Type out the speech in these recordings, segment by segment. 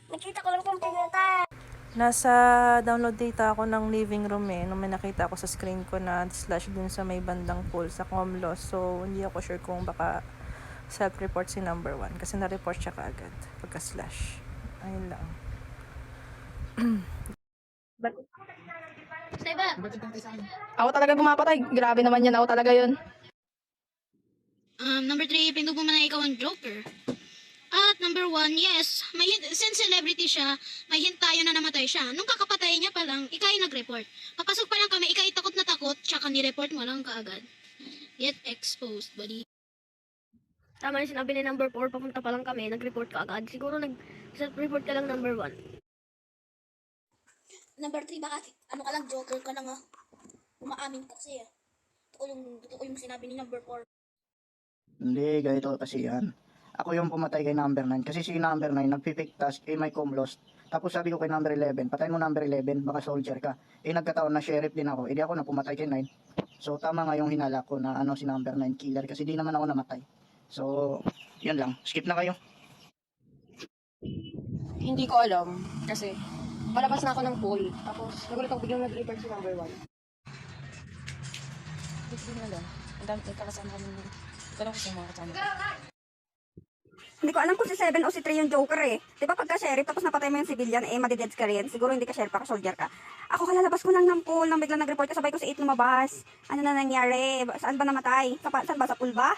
Nakita ko lang kung pinata. Nasa download data ako ng living room nung may nakita ako sa screen ko na slash dun sa may bandang pool sa Comlos. So, hindi ako sure kung baka self-report si number 1 kasi na-report siya kaagad pagka slash. Ayun lang. Ako talaga pumapatay. Grabe naman yan. Ako talaga yun. Number 3, pinto mo na ikaw ang Joker. At number 1, yes, may hint, since celebrity siya, may hint tayo na namatay siya. Nung kakapatay niya pa lang, ikay nag-report. Papasok pa lang kami, ikay takot na takot, tsaka ni-report mo lang kaagad. Get exposed, buddy. Tama yung sinabi ni number 4, papunta pa lang kami, nag-report ka agad. Siguro nag-report ka lang number 1. Number 3, baka ano ka lang, Joker ka lang umaamin ka kasi totoo yung sinabi ni number 4. Hindi, ganito kasi yan. Ako yung pumatay kay number 9. Kasi si number 9, nagpipick task, may comlost. Tapos sabi ko kay number 11, patayin mo number 11, baka soldier ka. Nagkataon na sheriff din ako. Di ako na pumatay kay 9. So, tama nga yung hinala ko na si number 9 killer. Kasi di naman ako namatay. So, yun lang. Skip na kayo. Hindi ko alam. Kasi, palabas na ako ng pool. Tapos, nagulat ako biglang nag-report si number 1. Hindi na lang. Ang dami kasama kami. Ikaw ko sa mga kasama. Hindi ko alam kung si 7 o si 3 yung Joker eh. Di ba pagka sheriff tapos napatay mo yung civilian, madideds ka rin. Siguro hindi ka sheriff, baka soldier ka. Ako kalalabas ko lang ng pool nang biglang nag-report ka, sabay ko si 8 lumabas. Ano na nangyari? Saan ba namatay? Saan ba? Sa pool ba?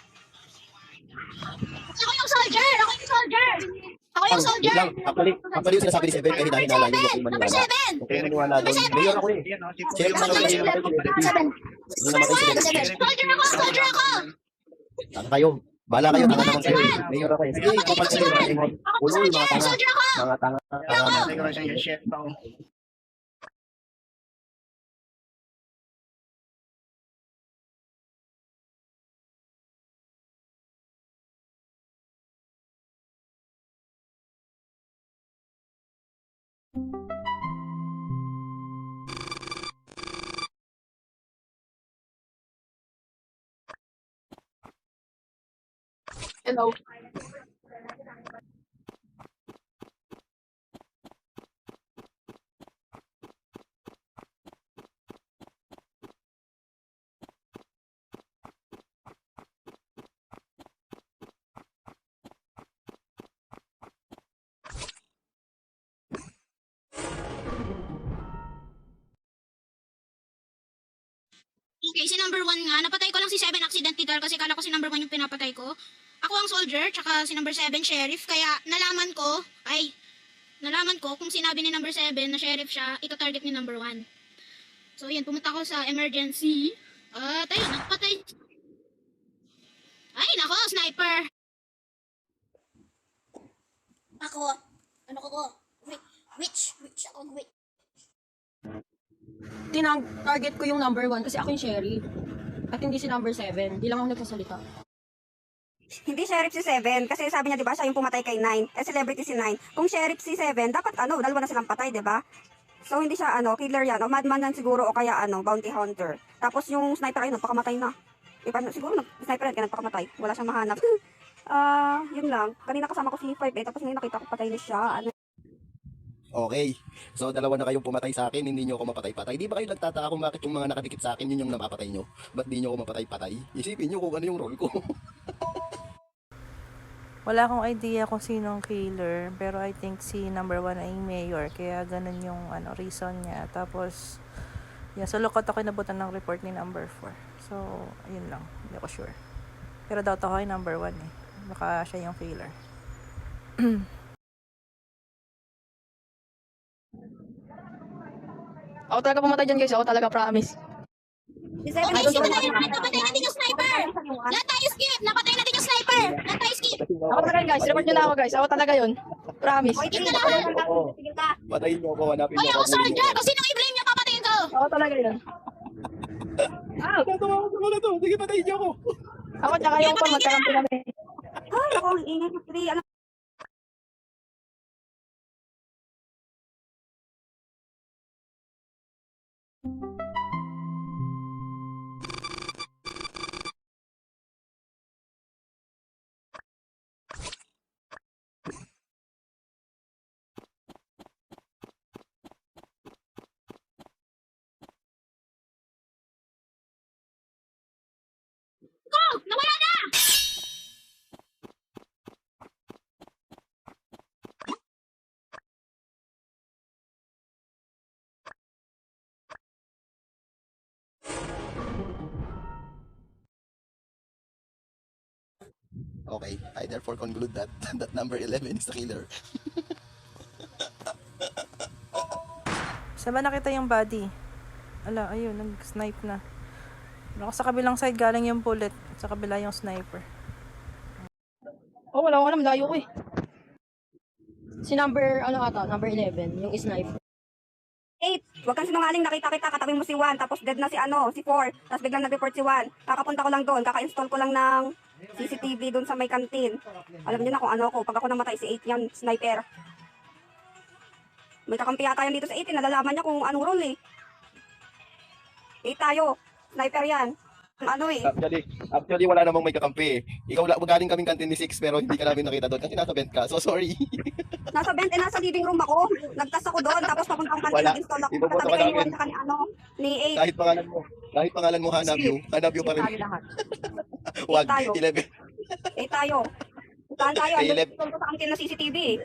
Ako yung soldier! Ako yung soldier! Ako yung soldier! Actually yung sinasabi ni Seven, kaya hinahinala niyo yung Number maniwala. 7! Okay, maniwala doon. Mayor ako eh. Sheriff na naman yung Soldier ako! Soldier ako! Tanga kayo. Bala kayo, tanga naman kayo. Mayor ako eh. Sige, kapal kayo. Ulol, mga tanga. Soldier ako! Mga tanga. Decoration yung sheriff ako. Hello. Okay, si number 1 nga. Napatay ko lang si 7 accidental kasi kala ko si number 1 yung pinapatay ko. Ako ang soldier, tsaka si number 7 sheriff. Kaya nalaman ko kung sinabi ni number 7 na sheriff siya, ito target ni number 1. So yun, pumunta ako sa emergency. At ayun, napatay. Ay, nako, sniper. Ako, ano ko? Witch ako, witch. Target ko yung number 1 kasi ako yung sheriff. At hindi si number 7. Di lang ako nagsasalita. Hindi sheriff si 7 kasi sabi niya 'di ba siya yung pumatay kay 9. Celebrity si 9. Kung sheriff si 7, dapat dalawa na silang patay, 'di ba? So hindi siya killer yan o madman yan siguro o kaya bounty hunter. Tapos yung sniper ay napakamatay na. Siguro sniper yan kaya napakamatay. Wala siyang mahanap. Yun lang. Kanina kasama ko si 5 tapos ngayon nakita ko patay na siya. Okay. So, dalawa na kayong pumatay sa akin, hindi nyo ako mapatay-patay. Di ba kayo nagtataka kung bakit yung mga nakadikit sa akin, yun yung napapatay nyo? Ba't di nyo ako mapatay-patay? Isipin nyo kung ano yung role ko. Wala akong idea kung sinong killer, pero I think si number 1 ay mayor, kaya ganun yung reason niya. Tapos, sa lookout ako inabutan ng report ni number 4. So, ayun lang, hindi ako sure. Pero doubt ako kay number 1 baka siya yung killer. Ako talaga pumatay dyan guys. Ako talaga promise. Si 7 Okay, ay napatay natin yung sniper. Lahat tayo skip. Napatay natin yung sniper. Lahat tayo skip. Ako talaga yun guys. Report nyo na ako guys. Ako talaga yun. Promise. Skip na lahat. Patayin nyo ako, hanapin Oy, nyo ako ako. soldier. Kung sinong i-blame nyo, papatayin ko. Ako talaga yun. Tatawa ko sa mga to. Sige, patayin nyo ako. Ako tsaka yung Paul. Magkakampi kami. Ay, ako ang ingay sa 3. Okay, I therefore conclude that that number 11 is the killer. Saan ba nakita yung body? Ala, ayun, nag-snipe na. Ako sa kabilang side galing yung bullet. Sa kabila yung sniper. Oh, wala akong alam. Layo ko eh. Si number, number 11, yung snipe. 8. Huwag kang sinungaling, nakita kita, katabi mo si 1, tapos dead na si 4, tapos biglang nag-report si 1. Kakapunta ko lang doon, kaka-install ko lang ng CCTV doon sa may kantin. Alam niyo na kung ano ako, pag ako namatay si 8 yan, sniper. May kakampi yata yan dito sa 8, nalalaman niya kung anong role eh. 8 tayo, sniper yan. Ano eh. Actually, wala namang may kakampi eh. Ikaw galing kaming kantin ni 6 pero hindi ka namin nakita doon kasi nasa vent ka. So sorry. Nasa vent, nasa living room ako. Nagtas ako doon, tapos papunta akong kantin, Wala. nag-install ako. Iboboto Katabi ka kayo namin. ni 8. Kahit pangalan mo Hanabyo pa rin. Tayo lahat. Wag, tayo. 11. 8 tayo. Saan tayo? Kay Andun ko sa kantin na CCTV eh.